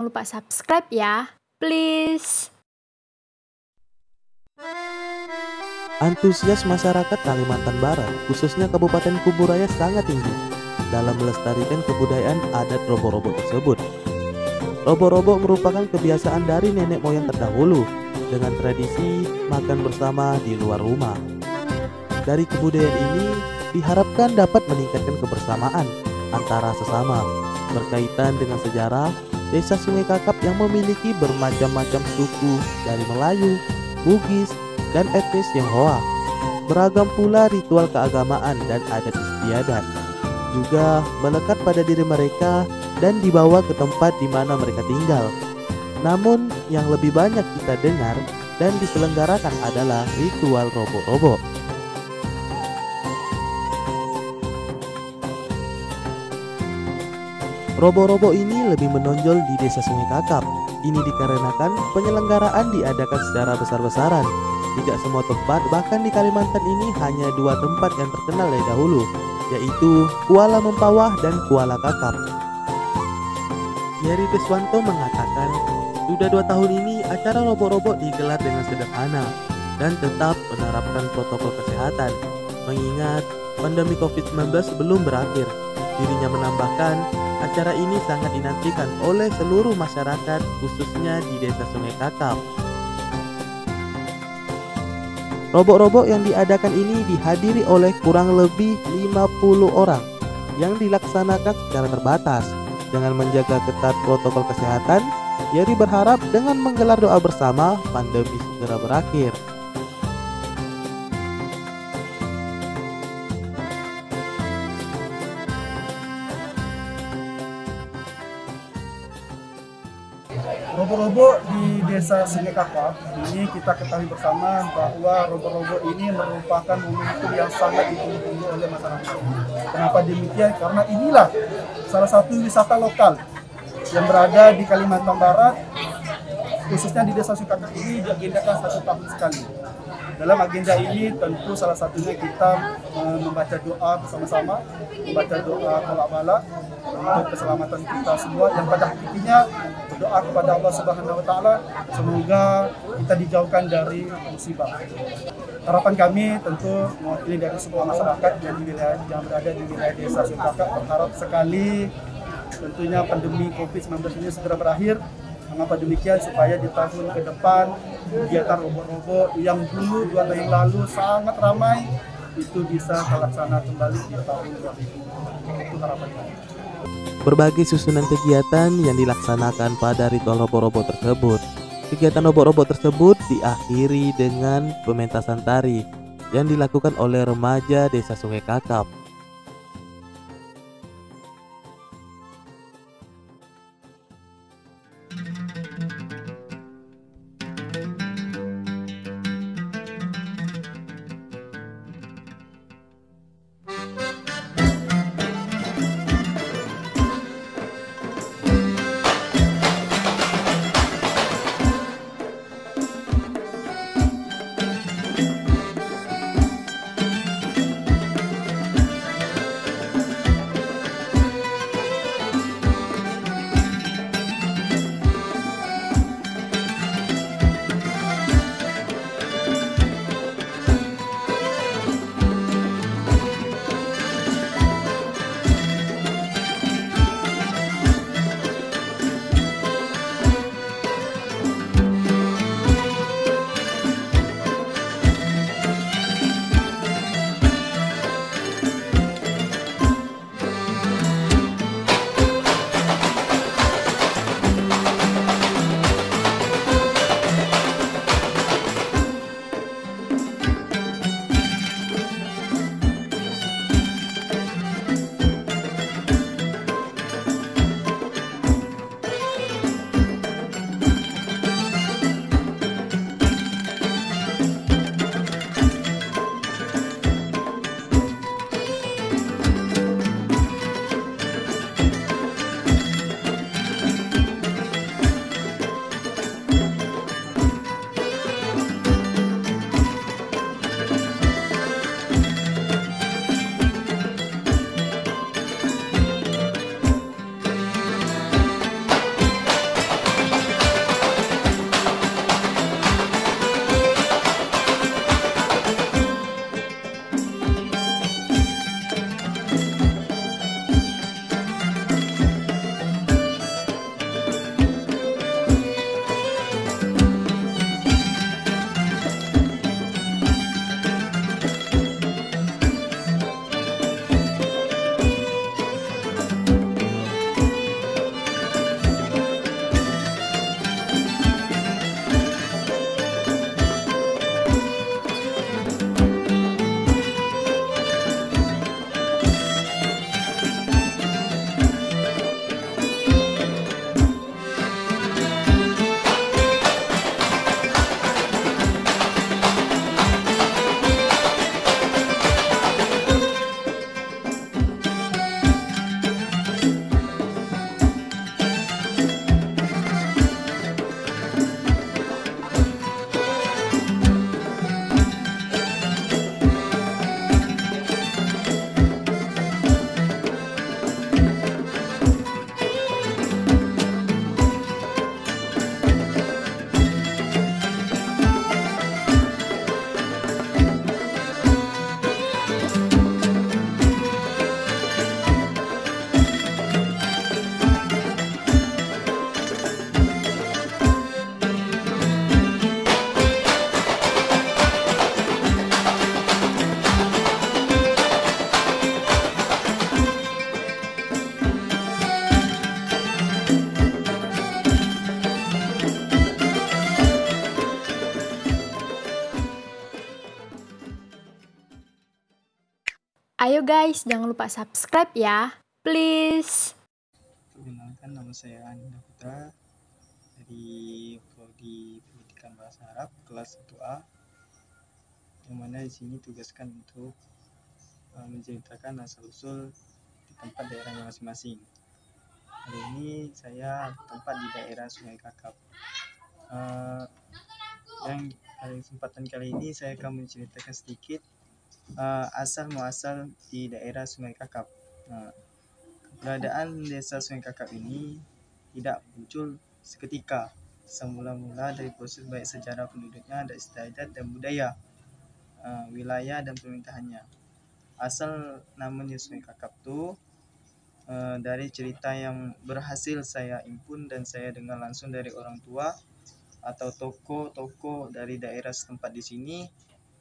Jangan lupa subscribe ya, please. Antusias masyarakat Kalimantan Barat, khususnya Kabupaten Kuburaya, sangat tinggi dalam melestarikan kebudayaan adat robo-robo tersebut. Robo-robo merupakan kebiasaan dari nenek moyang terdahulu dengan tradisi makan bersama di luar rumah. Dari kebudayaan ini diharapkan dapat meningkatkan kebersamaan antara sesama, berkaitan dengan sejarah Desa Sungai Kakap yang memiliki bermacam-macam suku dari Melayu, Bugis, dan etnis Tionghoa. Beragam pula ritual keagamaan dan adat istiadat juga melekat pada diri mereka dan dibawa ke tempat di mana mereka tinggal. Namun yang lebih banyak kita dengar dan diselenggarakan adalah ritual robo-robo. Robo-robo ini lebih menonjol di Desa Sungai Kakap. Ini dikarenakan penyelenggaraan diadakan secara besar-besaran. Tidak semua tempat, bahkan di Kalimantan ini hanya 2 tempat yang terkenal dari dahulu, yaitu Kuala Mempawah dan Kuala Kakap. Yeri Deswanto mengatakan, sudah 2 tahun ini acara robo-robo digelar dengan sederhana dan tetap menerapkan protokol kesehatan, mengingat pandemi COVID-19 belum berakhir. Dirinya menambahkan, acara ini sangat dinantikan oleh seluruh masyarakat, khususnya di Desa Sungai Kakap. Robo-robo yang diadakan ini dihadiri oleh kurang lebih 50 orang yang dilaksanakan secara terbatas. Dengan menjaga ketat protokol kesehatan, Yeri berharap dengan menggelar doa bersama, pandemi segera berakhir. Robo-robo di Desa Sungai Kakap ini kita ketahui bersama bahwa robo-robo ini merupakan momentum yang sangat ditunggu-tunggu oleh masyarakat. Kenapa demikian? Karena inilah salah satu wisata lokal yang berada di Kalimantan Barat, khususnya di Desa Sungai Kakap ini diagendakan 1 tahun sekali. Dalam agenda ini tentu salah satunya kita membaca doa bersama-sama, membaca doa kolak balak untuk keselamatan kita semua, yang pada hakikatnya berdoa kepada Allah Subhanahu wa taala semoga kita dijauhkan dari musibah. Harapan kami tentu mewakili dari semua masyarakat yang berada di wilayah Desa Sungai Kakap, berharap sekali tentunya pandemi COVID-19 ini segera berakhir. Mengapa demikian? Supaya di tahun ke depan kegiatan robo-robo yang dulu 2 tahun yang lalu sangat ramai itu bisa terlaksana kembali di tahun 2020. Itu harapan kami. Berbagai susunan kegiatan yang dilaksanakan pada ritual robo-robo tersebut. Kegiatan robo-robo tersebut diakhiri dengan pementasan tari yang dilakukan oleh remaja Desa Sungai Kakap. Ayo guys, jangan lupa subscribe ya. Please. Perkenalkan, nama saya Anindya Putra dari Prodi Pendidikan Bahasa Arab kelas 1A, yang mana di sini tugaskan untuk menceritakan asal-usul di tempat daerahnya masing-masing. Hari ini saya tempat di daerah Sungai Kakap. Yang pada kesempatan kali ini saya akan menceritakan sedikit asal muasal di daerah Sungai Kakap. Keberadaan desa Sungai Kakap ini tidak muncul seketika. Semula-mula dari proses baik sejarah penduduknya, adat istiadat dan budaya, wilayah dan pemerintahannya. Asal namanya Sungai Kakap itu dari cerita yang berhasil saya impun dan saya dengar langsung dari orang tua atau tokoh-tokoh dari daerah setempat di sini,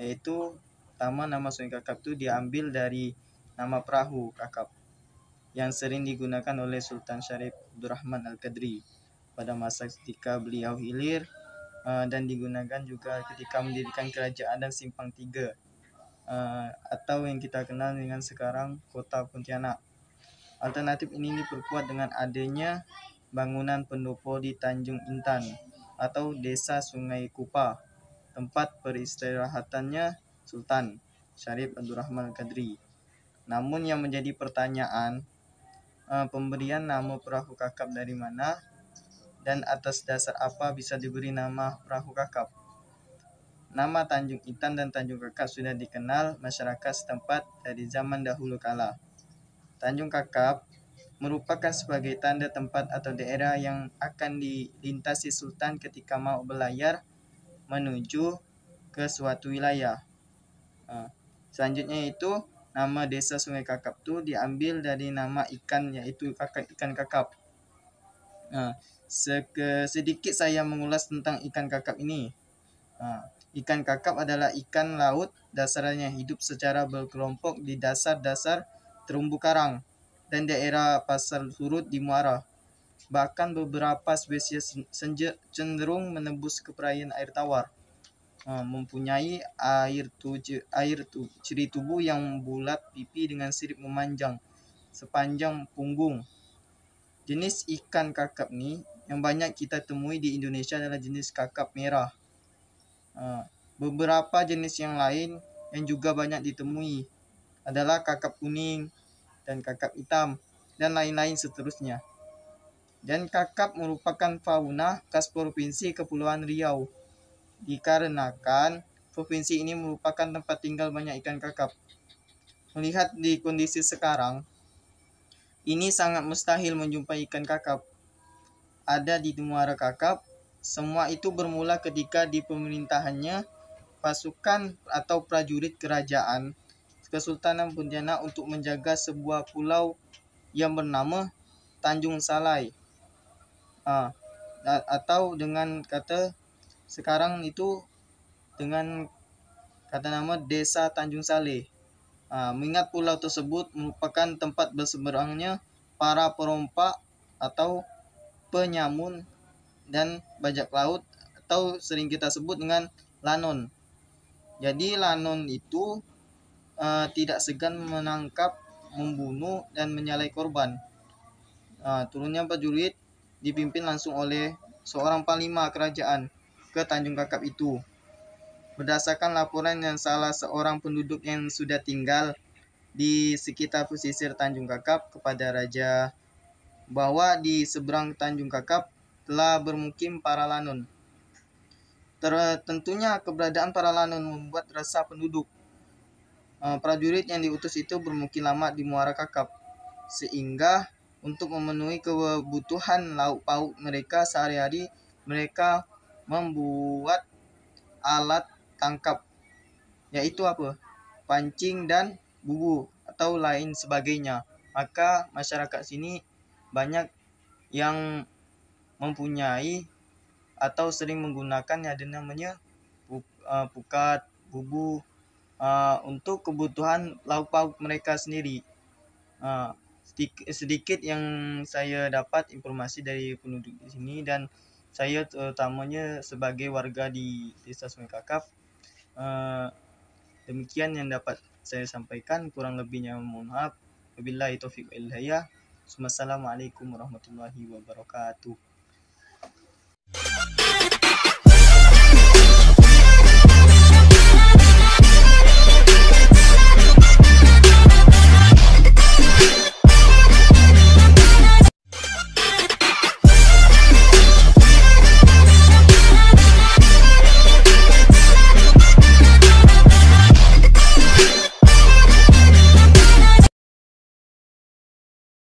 yaitu pertama nama Sungai Kakap itu diambil dari nama perahu kakap yang sering digunakan oleh Sultan Syarif Abdurrahman Al-Qadri pada masa ketika beliau hilir, dan digunakan juga ketika mendirikan kerajaan dan simpang tiga, atau yang kita kenal dengan sekarang Kota Pontianak. Alternatif ini diperkuat dengan adanya bangunan pendopo di Tanjung Intan atau Desa Sungai Kupa, tempat peristirahatannya Sultan Syarif Abdurrahman Al-Qadri. Namun yang menjadi pertanyaan, pemberian nama perahu kakap dari mana dan atas dasar apa bisa diberi nama perahu kakap? Nama Tanjung Intan dan Tanjung Kakap sudah dikenal masyarakat setempat dari zaman dahulu kala. Tanjung Kakap merupakan sebagai tanda tempat atau daerah yang akan dilintasi Sultan ketika mau berlayar menuju ke suatu wilayah. Selanjutnya itu nama desa Sungai Kakap itu diambil dari nama ikan, yaitu ikan kakap. Sedikit saya mengulas tentang ikan kakap ini. Ikan kakap adalah ikan laut dasarnya hidup secara berkelompok di dasar-dasar terumbu karang dan daerah pasar surut di muara. Bahkan beberapa spesies cenderung menembus ke perairan air tawar. Mempunyai ciri tubuh yang bulat pipi dengan sirip memanjang sepanjang punggung. Jenis ikan kakap ni yang banyak kita temui di Indonesia adalah jenis kakap merah. Beberapa jenis yang lain yang juga banyak ditemui adalah kakap kuning dan kakap hitam dan lain-lain seterusnya. Dan kakap merupakan fauna khas Provinsi Kepulauan Riau, dikarenakan provinsi ini merupakan tempat tinggal banyak ikan kakap. Melihat di kondisi sekarang, ini sangat mustahil menjumpai ikan kakap ada di muara kakap. Semua itu bermula ketika di pemerintahannya pasukan atau prajurit kerajaan Kesultanan Pontianak untuk menjaga sebuah pulau yang bernama Tanjung Salai, atau dengan kata sekarang itu dengan kata nama Desa Tanjung Saleh. Mengingat pulau tersebut merupakan tempat berseberangnya para perompak atau penyamun dan bajak laut, atau sering kita sebut dengan lanon. Jadi lanon itu tidak segan menangkap, membunuh dan menyalai korban. Turunnya prajurit dipimpin langsung oleh seorang panglima kerajaan ke Tanjung Kakap itu. Berdasarkan laporan yang salah seorang penduduk yang sudah tinggal di sekitar pesisir Tanjung Kakap kepada raja, bahwa di seberang Tanjung Kakap telah bermukim para lanon. Tentunya keberadaan para lanon membuat resah penduduk. Prajurit yang diutus itu bermukim lama di muara kakap, sehingga untuk memenuhi kebutuhan lauk pauk mereka sehari-hari, mereka membuat alat tangkap, yaitu pancing dan bubu atau lain sebagainya. Maka masyarakat sini banyak yang mempunyai atau sering menggunakan yang ada namanya pukat, bubu, untuk kebutuhan lauk pauk mereka sendiri. Sedikit yang saya dapat informasi dari penduduk di sini, dan saya terutamanya sebagai warga di Desa Sungai Kakap, demikian yang dapat saya sampaikan, kurang lebihnya mohon maaf. Wabillahi taufiq wal hidayah. Wassalamualaikum warahmatullahi wabarakatuh.